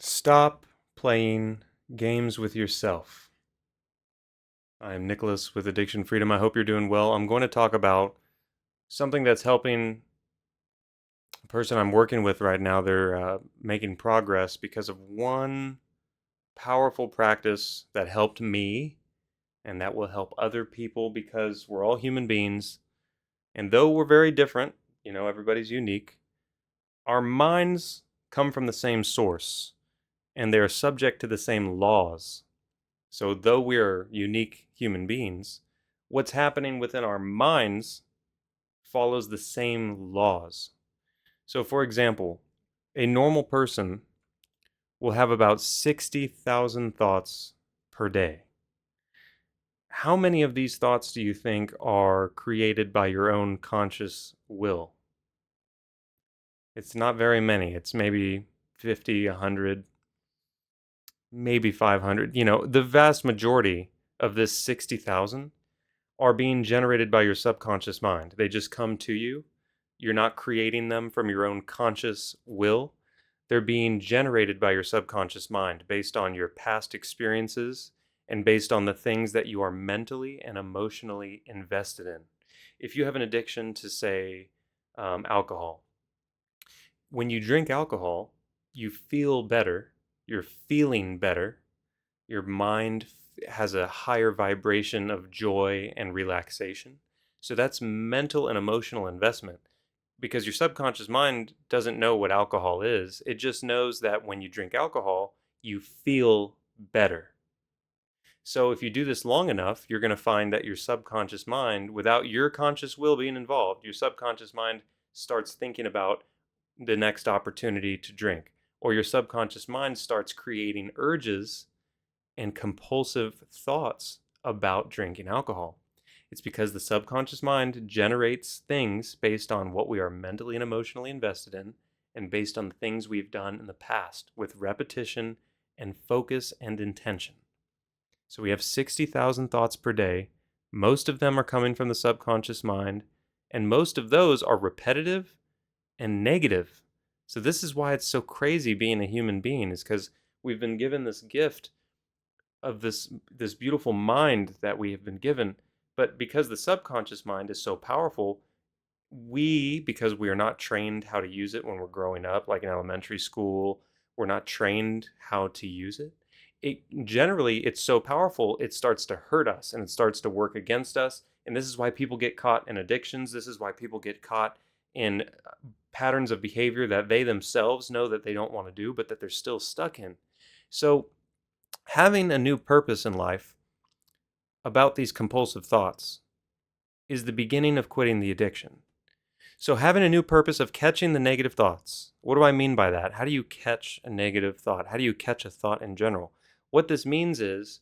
Stop playing games with yourself. I'm Nicholas with Addiction Freedom. I hope you're doing well. I'm going to talk about something that's helping a person I'm working with right now. They're making progress because of one powerful practice that helped me and that will help other people because we're all human beings. And though we're very different, everybody's unique, our minds come from the same source and they are subject to the same laws. So, though we are unique human beings, what's happening within our minds follows the same laws. So, for example, a normal person will have about 60,000 thoughts per day. How many of these thoughts do you think are created by your own conscious will? It's not very many. It's maybe 50, 100, maybe 500. The vast majority of this 60,000 are being generated by your subconscious mind. They just come to you. You're not creating them from your own conscious will. They're being generated by your subconscious mind based on your past experiences and based on the things that you are mentally and emotionally invested in. If you have an addiction to, say, alcohol, when you drink alcohol, you feel better, you're feeling better, your mind has a higher vibration of joy and relaxation. So that's mental and emotional investment because your subconscious mind doesn't know what alcohol is. It just knows that when you drink alcohol, you feel better. So if you do this long enough, you're going to find that your subconscious mind, without your conscious will being involved, your subconscious mind starts thinking about the next opportunity to drink, or your subconscious mind starts creating urges and compulsive thoughts about drinking alcohol. It's because the subconscious mind generates things based on what we are mentally and emotionally invested in and based on the things we've done in the past with repetition and focus and intention. So we have 60,000 thoughts per day. Most of them are coming from the subconscious mind, and most of those are repetitive and negative. So this is why it's so crazy being a human being, is because we've been given this gift of this beautiful mind that we have been given, but because the subconscious mind is so powerful, because we are not trained how to use it when we're growing up, like in elementary school, we're not trained how to use it. It's so powerful, it starts to hurt us and it starts to work against us. And this is why people get caught in addictions. This is why people get caught in patterns of behavior that they themselves know that they don't want to do, but that they're still stuck in. So having a new purpose in life about these compulsive thoughts is the beginning of quitting the addiction. So, having a new purpose of catching the negative thoughts. What do I mean by that? How do you catch a negative thought? How do you catch a thought in general? What this means is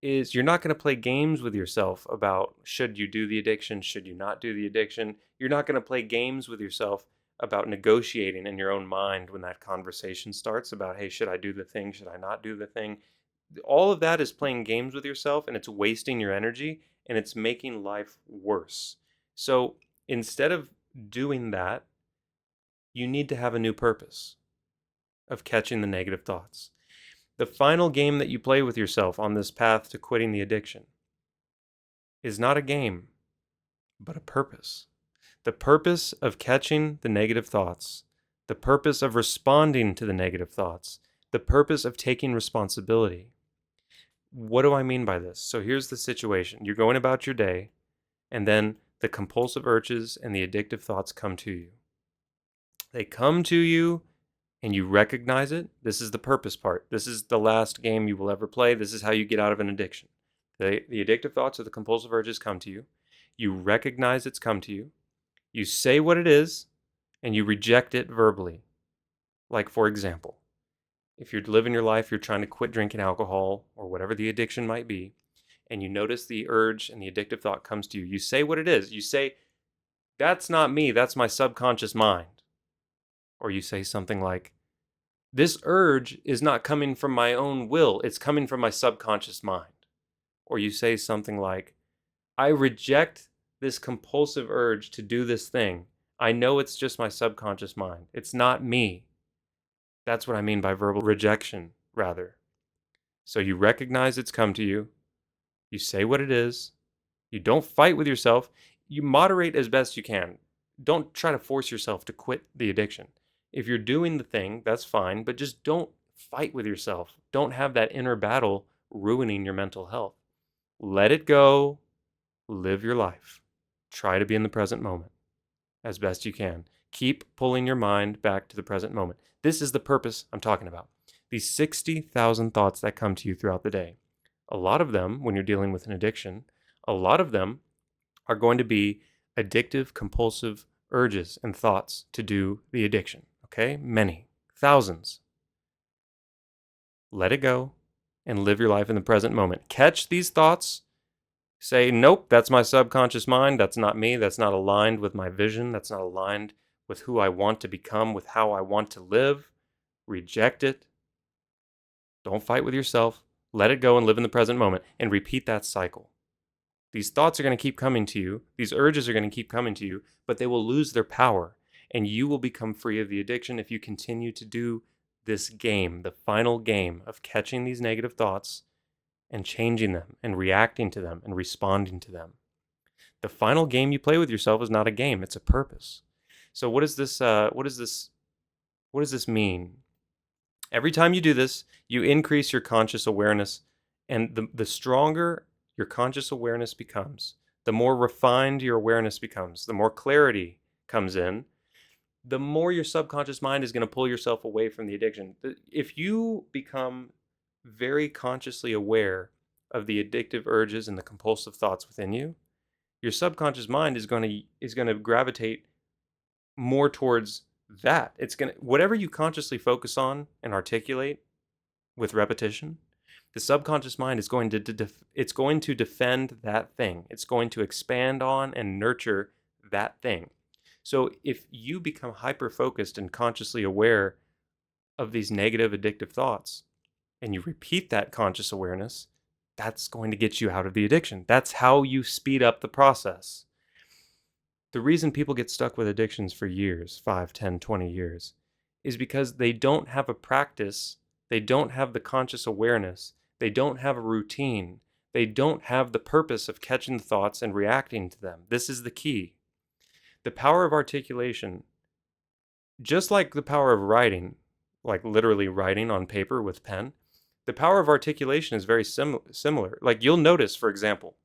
you're not going to play games with yourself about should you do the addiction, should you not do the addiction. You're not going to play games with yourself about negotiating in your own mind when that conversation starts about, hey, should I do the thing, should I not do the thing? All of that is playing games with yourself and it's wasting your energy and it's making life worse. So instead of doing that, you need to have a new purpose of catching the negative thoughts. The final game that you play with yourself on this path to quitting the addiction is not a game, but a purpose. The purpose of catching the negative thoughts, the purpose of responding to the negative thoughts, the purpose of taking responsibility. What do I mean by this? So here's the situation. You're going about your day, and then the compulsive urges and the addictive thoughts come to you. They come to you and you recognize it. This is the purpose part. This is the last game you will ever play. This is how you get out of an addiction. The addictive thoughts or the compulsive urges come to you. You recognize it's come to you. You say what it is and you reject it verbally. Like, for example, if you're living your life, you're trying to quit drinking alcohol or whatever the addiction might be, and you notice the urge and the addictive thought comes to you, you say what it is. You say, that's not me, that's my subconscious mind. Or you say something like, this urge is not coming from my own will, it's coming from my subconscious mind. Or you say something like, I reject this compulsive urge to do this thing. I know it's just my subconscious mind. It's not me. That's what I mean by verbal rejection, rather. So you recognize it's come to you, you say what it is, you don't fight with yourself, you moderate as best you can. Don't try to force yourself to quit the addiction. If you're doing the thing, that's fine, but just don't fight with yourself. Don't have that inner battle ruining your mental health. Let it go, live your life. Try to be in the present moment as best you can. Keep pulling your mind back to the present moment. This is the purpose I'm talking about. These 60,000 thoughts that come to you throughout the day. A lot of them, when you're dealing with an addiction, a lot of them are going to be addictive, compulsive urges and thoughts to do the addiction. Okay? Many, thousands. Let it go and live your life in the present moment. Catch these thoughts. Say, nope, that's my subconscious mind. That's not me. That's not aligned with my vision. That's not aligned with who I want to become, with how I want to live. Reject it. Don't fight with yourself. Let it go and live in the present moment and repeat that cycle. These thoughts are going to keep coming to you. These urges are going to keep coming to you, but they will lose their power and you will become free of the addiction if you continue to do this game, the final game of catching these negative thoughts and changing them and reacting to them and responding to them. The final game you play with yourself is not a game, it's a purpose. So what does this mean? Every time you do this, you increase your conscious awareness, and the stronger your conscious awareness becomes, the more refined your awareness becomes, the more clarity comes in, the more your subconscious mind is going to pull yourself away from the addiction. If you become very consciously aware of the addictive urges and the compulsive thoughts within you, your subconscious mind is going to gravitate more towards that. It's going to, whatever you consciously focus on and articulate with repetition, the subconscious mind is going to it's going to defend that thing. It's going to expand on and nurture that thing. So if you become hyper focused and consciously aware of these negative addictive thoughts and you repeat that conscious awareness, that's going to get you out of the addiction. That's how you speed up the process. The reason people get stuck with addictions for years, 5, 10, 20 years, is because they don't have a practice, they don't have the conscious awareness, they don't have a routine, they don't have the purpose of catching the thoughts and reacting to them. This is the key. The power of articulation, just like the power of writing, like literally writing on paper with pen, the power of articulation is very similar. Like you'll notice, for example,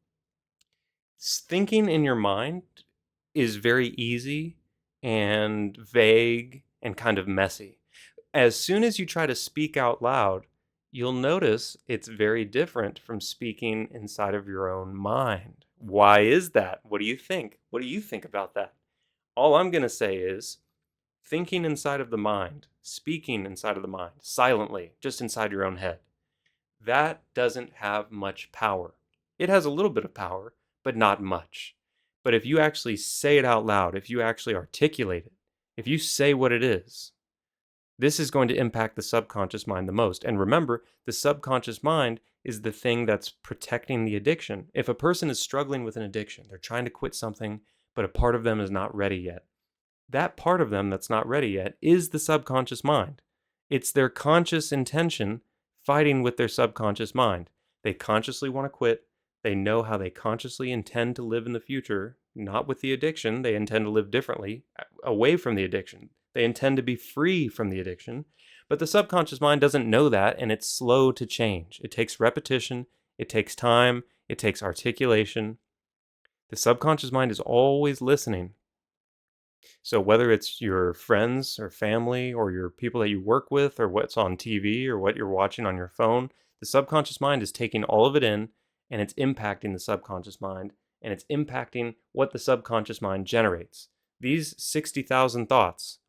thinking in your mind is very easy and vague and kind of messy. As soon as you try to speak out loud, you'll notice it's very different from speaking inside of your own mind. Why is that? What do you think? What do you think about that? All I'm going to say is thinking inside of the mind, speaking inside of the mind, silently, just inside your own head, that doesn't have much power. It has a little bit of power, but not much. But if you actually say it out loud, if you actually articulate it, if you say what it is, this is going to impact the subconscious mind the most. And remember, the subconscious mind is the thing that's protecting the addiction. If a person is struggling with an addiction, they're trying to quit something, but a part of them is not ready yet. That part of them that's not ready yet is the subconscious mind. It's their conscious intention fighting with their subconscious mind. They consciously want to quit. They know how they consciously intend to live in the future, not with the addiction. They intend to live differently, away from the addiction. They intend to be free from the addiction. But the subconscious mind doesn't know that, and it's slow to change. It takes repetition, it takes time, it takes articulation. The subconscious mind is always listening. So whether it's your friends or family or your people that you work with or what's on TV or what you're watching on your phone, the subconscious mind is taking all of it in and it's impacting the subconscious mind and it's impacting what the subconscious mind generates. These 60,000 thoughts,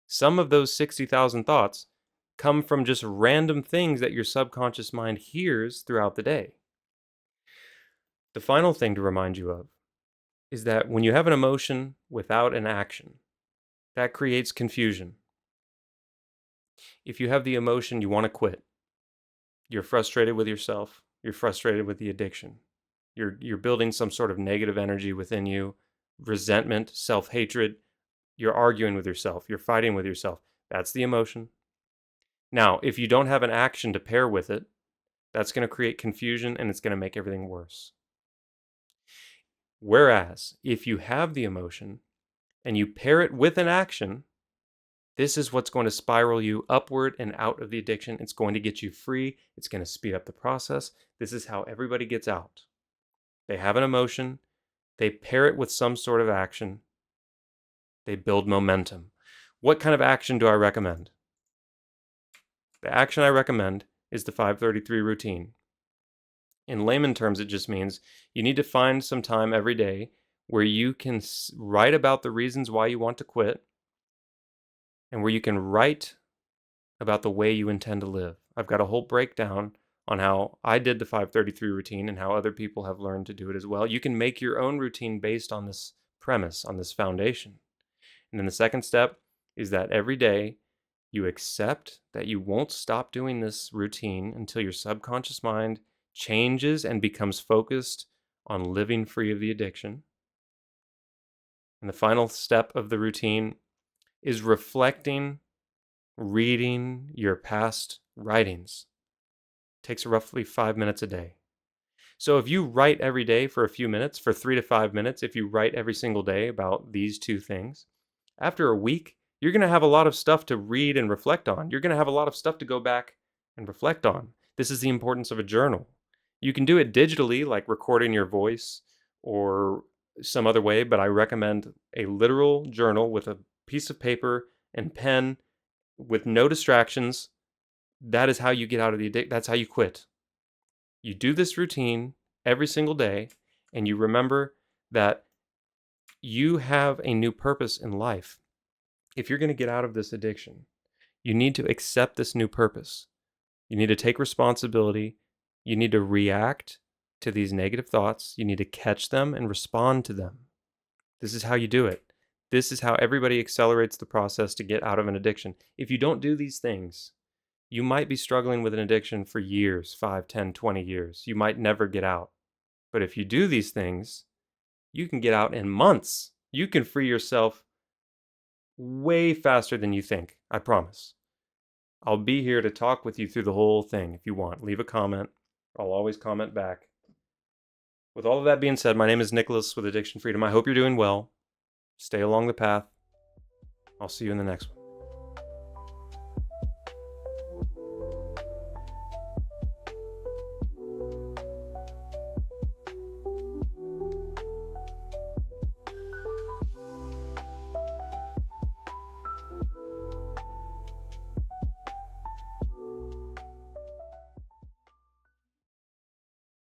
some of those 60,000 thoughts come from just random things that your subconscious mind hears throughout the day. The final thing to remind you of is that when you have an emotion without an action, that creates confusion. If you have the emotion you want to quit, you're frustrated with yourself, you're frustrated with the addiction, you're building some sort of negative energy within you, resentment, self-hatred, you're arguing with yourself, you're fighting with yourself. That's the emotion. Now, if you don't have an action to pair with it, that's going to create confusion and it's going to make everything worse. Whereas, if you have the emotion and you pair it with an action, this is what's going to spiral you upward and out of the addiction. It's going to get you free. It's going to speed up the process. This is how everybody gets out. They have an emotion, they pair it with some sort of action, they build momentum. What kind of action do I recommend? The action I recommend is the 533 routine. In layman terms, it just means you need to find some time every day where you can write about the reasons why you want to quit and where you can write about the way you intend to live. I've got a whole breakdown on how I did the 533 routine and how other people have learned to do it as well. You can make your own routine based on this premise, on this foundation. And then the second step is that every day you accept that you won't stop doing this routine until your subconscious mind changes and becomes focused on living free of the addiction. And the final step of the routine is reflecting, reading your past writings. It takes roughly 5 minutes a day. So if you write every day for a few minutes, for 3 to 5 minutes, if you write every single day about these two things, after a week, you're going to have a lot of stuff to read and reflect on. You're going to have a lot of stuff to go back and reflect on. This is the importance of a journal. You can do it digitally, like recording your voice or some other way, but I recommend a literal journal with a piece of paper and pen with no distractions. That is how you get out of the addiction. That's how you quit. You do this routine every single day, and you remember that you have a new purpose in life. If you're going to get out of this addiction, you need to accept this new purpose. You need to take responsibility. You need to react to these negative thoughts. You need to catch them and respond to them. This is how you do it. This is how everybody accelerates the process to get out of an addiction. If you don't do these things, you might be struggling with an addiction for years, 5, 10, 20 years. You might never get out. But if you do these things, you can get out in months. You can free yourself way faster than you think, I promise. I'll be here to talk with you through the whole thing if you want. Leave a comment. I'll always comment back. With all of that being said, my name is Nicholas with Addiction Freedom. I hope you're doing well. Stay along the path. I'll see you in the next one.